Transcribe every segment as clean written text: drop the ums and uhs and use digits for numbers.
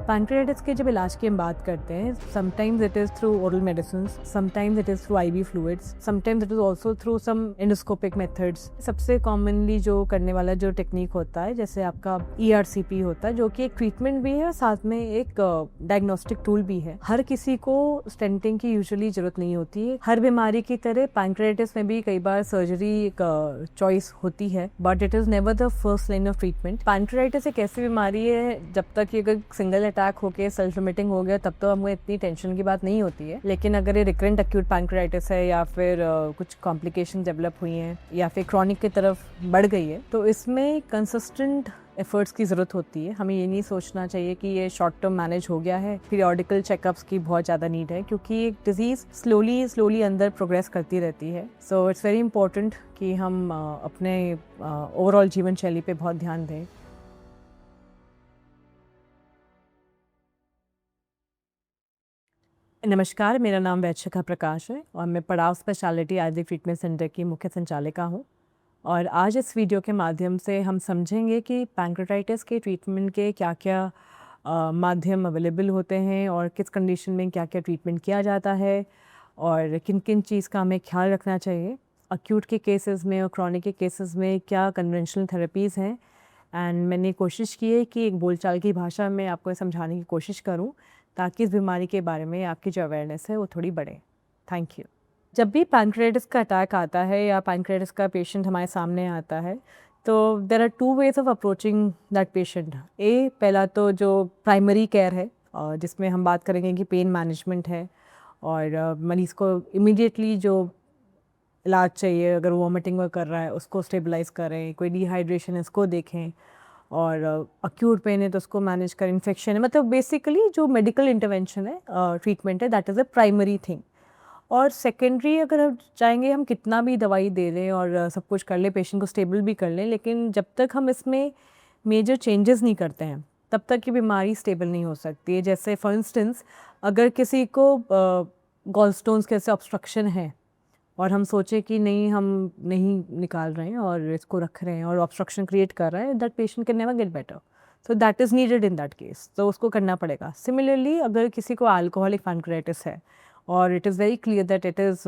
Pancreatitis के जब इलाज की हम बात करते हैं, sometimes it is through oral medicine, sometimes it is through IV fluids, sometimes it is also through some endoscopic methods. सबसे कॉमनली जो करने वाला जो टेक्निक होता है, जैसे आपका ERCP होता है, जो कि एक ट्रीटमेंट भी है और साथ में एक डायग्नोस्टिक टूल भी है। हर किसी को स्टेंटिंग की यूजुअली जरूरत नहीं होती है। हर बीमारी की तरह पैंक्रियाटिस में भी कई बार सर्जरी एक चॉइस होती है, but it is never the first line of treatment. Pancreatitis एक ऐसी बीमारी है, जब तक ये अगर सिंगल अटैक होके सेल्फ लिमिटिंग हो गया तब तो हमको इतनी टेंशन की बात नहीं होती है। लेकिन अगर ये रिकरेंट एक्यूट पैंक्रियाटिस है या फिर कुछ कॉम्प्लिकेशन डेवलप हुई हैं या फिर क्रॉनिक की तरफ बढ़ गई है, तो इसमें कंसिस्टेंट एफर्ट्स की ज़रूरत होती है। हमें ये नहीं सोचना चाहिए कि ये शॉर्ट टर्म मैनेज हो गया है। पीरियोडिकल चेकअप्स की बहुत ज़्यादा नीड है, क्योंकि एक डिजीज़ स्लोली अंदर प्रोग्रेस करती रहती है। सो इट्स वेरी इंपॉर्टेंट कि हम अपने ओवरऑल जीवन शैली पे बहुत ध्यान दें। नमस्कार, मेरा नाम वैदशिखा प्रकाश है और मैं पड़ाव स्पेशलिटी आयुर्वेदिक ट्रीटमेंट सेंटर की मुख्य संचालिका हूँ। और आज इस वीडियो के माध्यम से हम समझेंगे कि पैंक्रियाटाइटिस के ट्रीटमेंट के क्या क्या माध्यम अवेलेबल होते हैं और किस कंडीशन में क्या क्या ट्रीटमेंट किया जाता है और किन किन चीज़ का हमें ख्याल रखना चाहिए। अक्यूट के केसेस में और क्रॉनिक के केसेस में क्या कन्वेंशनल थेरेपीज़ हैं। एंड मैंने कोशिश की है कि एक बोलचाल की भाषा में आपको ये समझाने की कोशिश करूं, ताकि इस बीमारी के बारे में आपकी जो अवेयरनेस है वो थोड़ी बढ़े। Thank you. जब भी पैंक्रियाटिस का अटैक आता है या पैंक्रियाटिस का पेशेंट हमारे सामने आता है, तो there are two ways of approaching that patient. पहला तो जो प्राइमरी केयर है, जिसमें हम बात करेंगे कि पेन मैनेजमेंट है और मरीज़ को इमीडिएटली जो इलाज चाहिए, अगर वॉमिटिंग वो कर रहा है उसको स्टेबलाइज करें, कोई डिहाइड्रेशन है इसको देखें, और अक्यूट पेन है तो उसको मैनेज करें, इन्फेक्शन है, मतलब बेसिकली जो मेडिकल इंटरवेंशन है, ट्रीटमेंट है, that is a primary thing. और सेकेंडरी अगर हम चाहेंगे हम कितना भी दवाई दे दें और सब कुछ कर लें, पेशेंट को स्टेबल भी कर लें, लेकिन जब तक हम इसमें मेजर चेंजेस नहीं करते हैं तब तक ये बीमारी स्टेबल नहीं हो सकती है। जैसे फॉर इंस्टेंस, अगर किसी को गॉल स्टोन्स के ऐसे ऑब्स्ट्रक्शन है और हम सोचे कि नहीं, हम नहीं निकाल रहे हैं और इसको रख रहे हैं और ऑब्स्ट्रक्शन क्रिएट कर रहा है, that patient can never get better. So that is needed in that case, तो उसको करना पड़ेगा। सिमिलरली अगर किसी को अल्कोहलिक पैंक्रियाटिस है और it is very clear that it is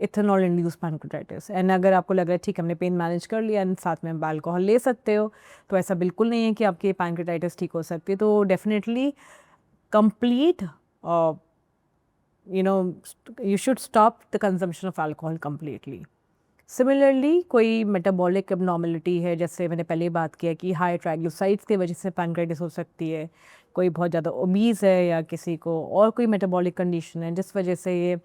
ethanol induced pancreatitis, and अगर आपको लग रहा है ठीक हमने पेन मैनेज कर लिया एंड साथ में आप अल्कोहल ले सकते हो, तो ऐसा बिल्कुल नहीं है कि आपकी पैंक्रियाटाइटिस ठीक हो सकती है। तो definitely complete you should stop the consumption of alcohol completely. Similarly कोई मेटाबॉलिक एबनॉर्मलिटी है, जैसे मैंने पहले बात किया कि हाई ट्राइग्लिसराइड्स की वजह से पैंक्रियाटिस हो सकती है, कोई बहुत ज़्यादा ओबीज़ है या किसी को और कोई मेटाबॉलिक कंडीशन है जिस वजह से ये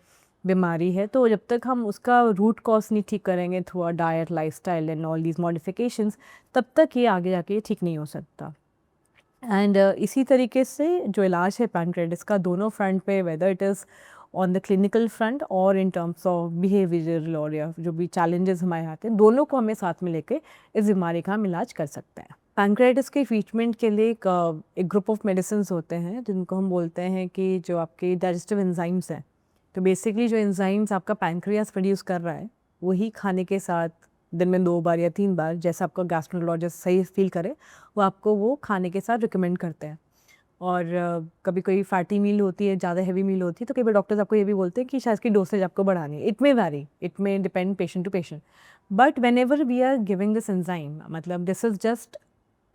बीमारी है, तो जब तक हम उसका रूट कॉज नहीं ठीक करेंगे through a diet, lifestyle and all these modifications, तब तक ये आगे जाके ठीक नहीं हो सकता। एंड इसी तरीके से जो इलाज है पैंक्रियाटिस का, दोनों फ्रंट पे, weather it is on the clinical front और इन टर्म्स ऑफ बिहेवियरल और या जो भी चैलेंजेस हमारे आते हैं, दोनों को हमें साथ में लेके इस बीमारी का हम इलाज कर सकते हैं। पैंक्रियाटिस के ट्रीटमेंट के लिए एक ग्रुप ऑफ मेडिसिन होते हैं जिनको हम बोलते हैं कि जो आपके डाइजेस्टिव एंजाइम्स हैं। तो बेसिकली जो एंजाइम्स आपका पैंक्रियास प्रोड्यूस कर रहा है, वही खाने के साथ दिन में 2 बार या 3 बार, जैसा आपका गैस्ट्रोलॉजिस्ट सही फील करे, वो आपको वो खाने के साथ रिकमेंड करते हैं। और कभी कोई फैटी मील होती है, ज़्यादा हेवी मील होती है, तो कई बार डॉक्टर्स आपको ये भी बोलते हैं कि शायद इसकी डोसेज आपको बढ़ानी है। It may vary, it may depend patient to patient, but whenever we are giving this enzyme, मतलब this is just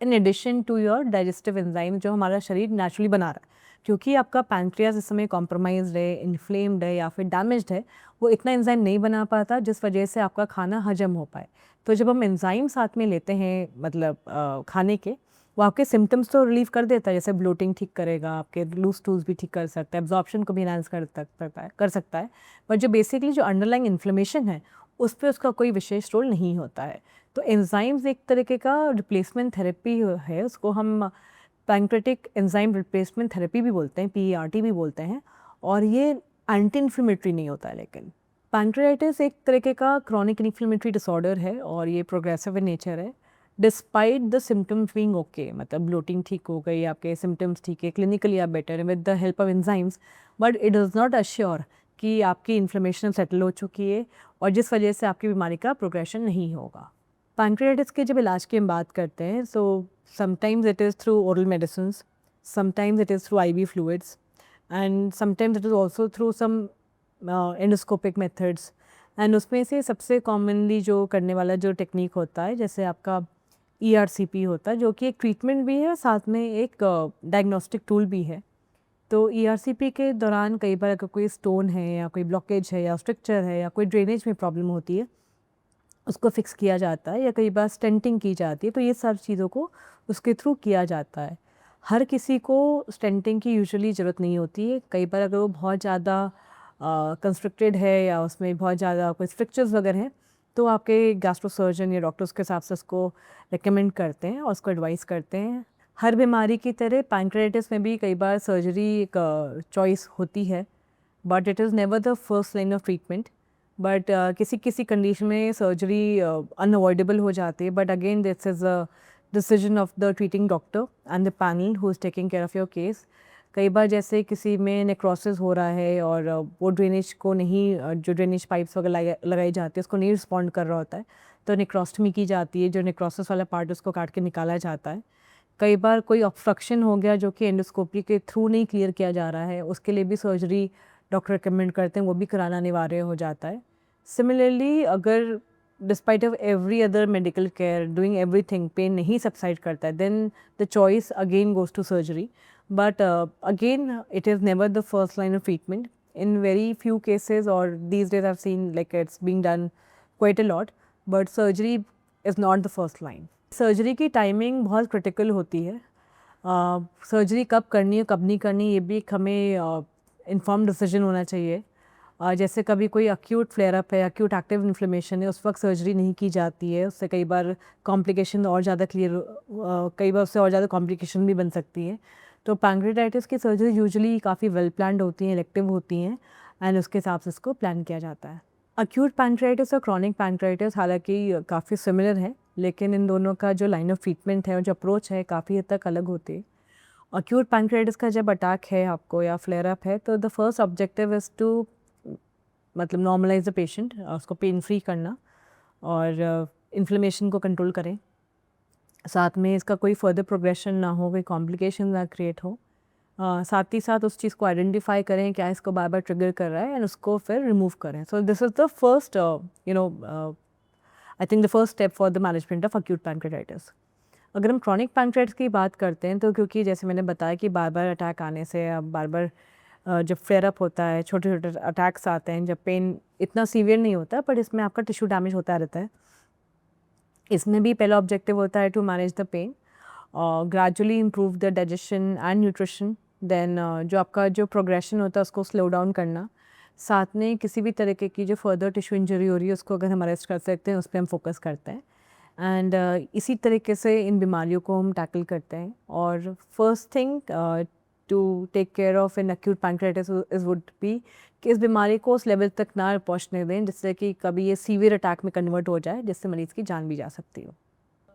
in addition to your digestive enzyme जो हमारा शरीर नेचुरली बना रहा है। क्योंकि आपका पैंक्रियास इस समय कॉम्प्रोमाइज्ड है, इन्फ्लेम्ड है या फिर डैमेज्ड है, वो इतना एंजाइम नहीं बना पाता जिस वजह से आपका खाना हजम हो पाए। तो जब हम एंजाइम साथ में लेते हैं, मतलब खाने के, वो आपके सिम्टम्स तो रिलीव कर देता है, जैसे ब्लोटिंग ठीक करेगा, आपके लूज टूल्स भी ठीक कर सकता है, एब्जॉर्प्शन को भी इनहांस कर सकता है, बट जो बेसिकली जो अंडरलाइंग इन्फ्लेमेशन है उस पर उसका कोई विशेष रोल नहीं होता है। तो एंजाइम्स एक तरीके का रिप्लेसमेंट थेरेपी है, उसको हम पैंक्रेटिक एंजाइम रिप्लेसमेंट थेरेपी भी बोलते हैं, PERT भी बोलते हैं, और ये एंटी इन्फ्लेमेटरी नहीं होता है। लेकिन पैंक्रियाटिस एक तरीके का क्रॉनिक इन्फ्लेमेटरी डिसऑर्डर है और ये प्रोग्रेसिव इन नेचर है। Despite the symptoms being okay, मतलब ब्लोटिंग ठीक हो गई, आपके सिम्टम्स ठीक है, क्लिनिकली आप बेटर है with the help of enzymes, but it does not assure कि आपकी इन्फ्लेमेशन सेटल हो चुकी है और जिस वजह से आपकी बीमारी का प्रोग्रेशन नहीं होगा। पैंक्रियाटिस के जब इलाज की हम बात करते हैं, so sometimes it is through oral medicine, sometimes it is through IV fluids, and sometimes it is also through some endoscopic methods. And उसमें से सबसे कॉमनली जो करने वाला जो टेक्निक होता है, जैसे आपका ERCP होता है, जो कि एक ट्रीटमेंट भी है और साथ में एक डायग्नोस्टिक टूल भी है। तो ERCP के दौरान कई बार अगर कोई स्टोन है या कोई ब्लॉकेज है या स्ट्रक्चर है या कोई ड्रेनेज में प्रॉब्लम होती है, उसको फिक्स किया जाता है, या कई बार स्टेंटिंग की जाती है। तो ये सब चीज़ों को उसके थ्रू किया जाता है। हर किसी को स्टेंटिंग की यूजुअली ज़रूरत नहीं होती है। कई बार अगर वो बहुत ज़्यादा कंस्ट्रक्टेड है या उसमें बहुत ज़्यादा कोई स्ट्रक्चर्स वगैरह हैं, तो आपके गैस्ट्रोसर्जन या डॉक्टर्स के हिसाब से उसको रिकमेंड करते हैं और उसको एडवाइस करते हैं। हर बीमारी की तरह पैंक्रेटिस में भी कई बार सर्जरी एक चॉइस होती है, but it is never the first line of treatment. But किसी किसी कंडीशन में सर्जरी अनअवॉइडेबल हो जाती है, but again this is a decision of the treating doctor and the panel who is taking care of your case. कई बार जैसे किसी में नेक्रोसिस हो रहा है और वो ड्रेनेज को नहीं जो ड्रेनेज पाइप्स वगैरह लगाई जाती है उसको नहीं रिस्पॉन्ड कर रहा होता है, तो नेक्रोस्टमी की जाती है, जो नेक्रोसिस वाला पार्ट उसको काट के निकाला जाता है। कई बार कोई ऑब्स्ट्रक्शन हो गया जो कि एंडोस्कोपी के थ्रू नहीं क्लियर किया जा रहा है, उसके लिए भी सर्जरी डॉक्टर रिकमेंड करते हैं, वो भी कराना अनिवार्य हो जाता है। सिमिलरली अगर despite of every other medical care doing everything pain नहीं सबसाइड करता है, then the choice again goes to surgery. But again, it is never the first line of treatment. In very few cases, or these days I've seen like it's being done quite a lot, but surgery is not the first line. Surgery की timing बहुत critical होती है। Surgery कब करनी है कब नहीं करनी, ये भी एक हमें इन्फॉर्म डिसीजन होना चाहिए। जैसे कभी कोई अक्यूट फ्लेयरअप है, अक्यूट एक्टिव इन्फ्लेमेशन है, उस वक्त सर्जरी नहीं की जाती है, उससे कई बार कॉम्प्लिकेशन और ज़्यादा कई बार उससे और ज़्यादा कॉम्प्लिकेशन भी बन सकती है। तो पैंक्रेटाइटिस की सर्जरी यूजुअली काफ़ी वेल प्लान्ड होती हैं, इलेक्टिव होती हैं, एंड उसके हिसाब से इसको प्लान किया जाता है। अक्यूट पैंक्रेटाइटिस और क्रॉनिक पैंक्रेटाइटिस हालांकि काफ़ी सिमिलर है, लेकिन इन दोनों का जो लाइन ऑफ ट्रीटमेंट है और जो अप्रोच है काफ़ी हद तक अलग होती है। अक्यूट पैंक्रेटाइटिस का जब अटैक है आपको या फ्लेयर अप है, तो the first objective is to मतलब नॉर्मलाइज द पेशेंट, उसको पेन फ्री करना और इन्फ्लेमेशन को कंट्रोल करें, साथ में इसका कोई फर्दर प्रोग्रेशन ना हो, कोई कॉम्प्लिकेशन ना क्रिएट हो। साथ ही साथ उस चीज़ को आइडेंटिफाई करें क्या इसको बार बार ट्रिगर कर रहा है, एंड उसको फिर रिमूव करें। So this is the first I think the first step for the management of acute pancreatitis. अगर हम क्रॉनिक पैंक्रेटाइटिस की बात करते हैं, तो क्योंकि जैसे मैंने बताया कि बार बार अटैक आने से, अब बार बार जब फ्लेयर अप होता है, छोटे छोटे अटैक्स आते हैं, जब पेन इतना सीवियर नहीं होता बट इसमें आपका टिश्यू डैमेज होता रहता है, इसमें भी पहला ऑब्जेक्टिव होता है टू मैनेज द पेन और gradually improve the digestion and nutrition. Then जो आपका जो प्रोग्रेशन होता है उसको स्लो डाउन करना, साथ में किसी भी तरीके की जो फर्दर टिश्यू इंजरी हो रही है उसको अगर हम अरेस्ट कर सकते हैं, उस पर हम फोकस करते हैं। एंड इसी तरीके से इन बीमारियों को हम टैकल करते हैं। और first thing to take care of in acute pancreatitis is would be कि इस बीमारी को उस लेवल तक ना पहुंचने दें जिससे कि कभी ये सीवियर अटैक में कन्वर्ट हो जाए, जिससे मरीज़ की जान भी जा सकती हो।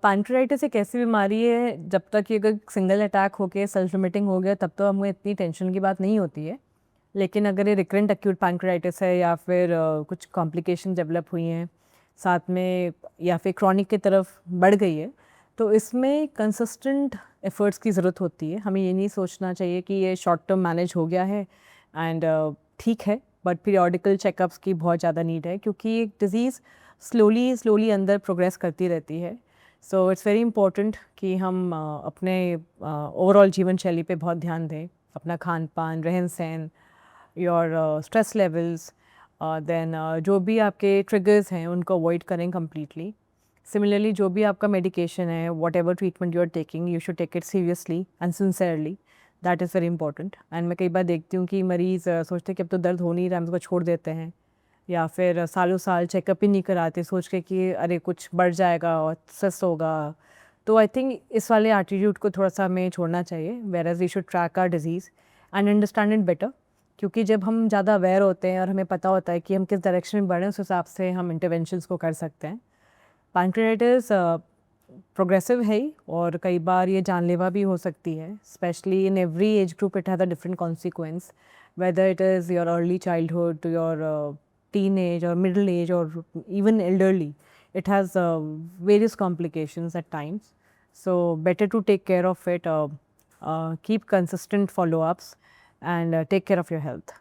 पैंक्रेटाइटिस एक ऐसी बीमारी है, जब तक कि अगर सिंगल अटैक हो के सेल्फ लिमिटिंग हो गया तब तो हमें इतनी टेंशन की बात नहीं होती है, लेकिन अगर ये रिकरेंट अक्यूट पैंक्रेटाइटिस है या फिर कुछ कॉम्प्लिकेशन डेवलप हुई हैं साथ में, या फिर क्रॉनिक की तरफ बढ़ गई है, तो इसमें कंसिस्टेंट एफर्ट्स की ज़रूरत होती है। हमें ये नहीं सोचना चाहिए कि ये शॉर्ट टर्म मैनेज हो गया है एंड ठीक है, बट पीरियोडिकल चेकअप्स की बहुत ज़्यादा नीड है, क्योंकि एक डिज़ीज़ स्लोली अंदर प्रोग्रेस करती रहती है। सो इट्स वेरी इंपॉर्टेंट कि हम अपने ओवरऑल जीवन शैली पे बहुत ध्यान दें, अपना खान पान, रहन सहन, योर स्ट्रेस लेवल्स, देन जो भी आपके ट्रिगर्स हैं उनको अवॉइड करें कम्प्लीटली। सिमिलरली जो भी आपका मेडिकेशन है, whatever treatment you are taking, you should take it seriously and sincerely, that is very important. And मैं कई बार देखती हूँ कि मरीज़ सोचते हैं कि अब तो दर्द हो नहीं रहा, हम इसको छोड़ देते हैं, या फिर सालों साल चेकअप ही नहीं कराते सोच के कि अरे कुछ बढ़ जाएगा और सस होगा। तो आई थिंक इस वाले एटीट्यूड को थोड़ा सा हमें छोड़ना चाहिए, whereas we should track our disease and understand it better, क्योंकि जब हम ज़्यादा अवेयर होते हैं और हमें पता होता है कि हम किस डायरेक्शन में बढ़ रहे हैं, उस हिसाब से हम इंटरवेंशंस को कर सकते हैं। पैंक्रेटाइटिस प्रोग्रेसिव है ही, और कई बार ये जानलेवा भी हो सकती है, specially in every age group it has a different consequence, whether it is your early childhood to your teenage or middle age or even elderly. It has various complications at times, so better to take care of it keep consistent follow-ups, and take care of your health.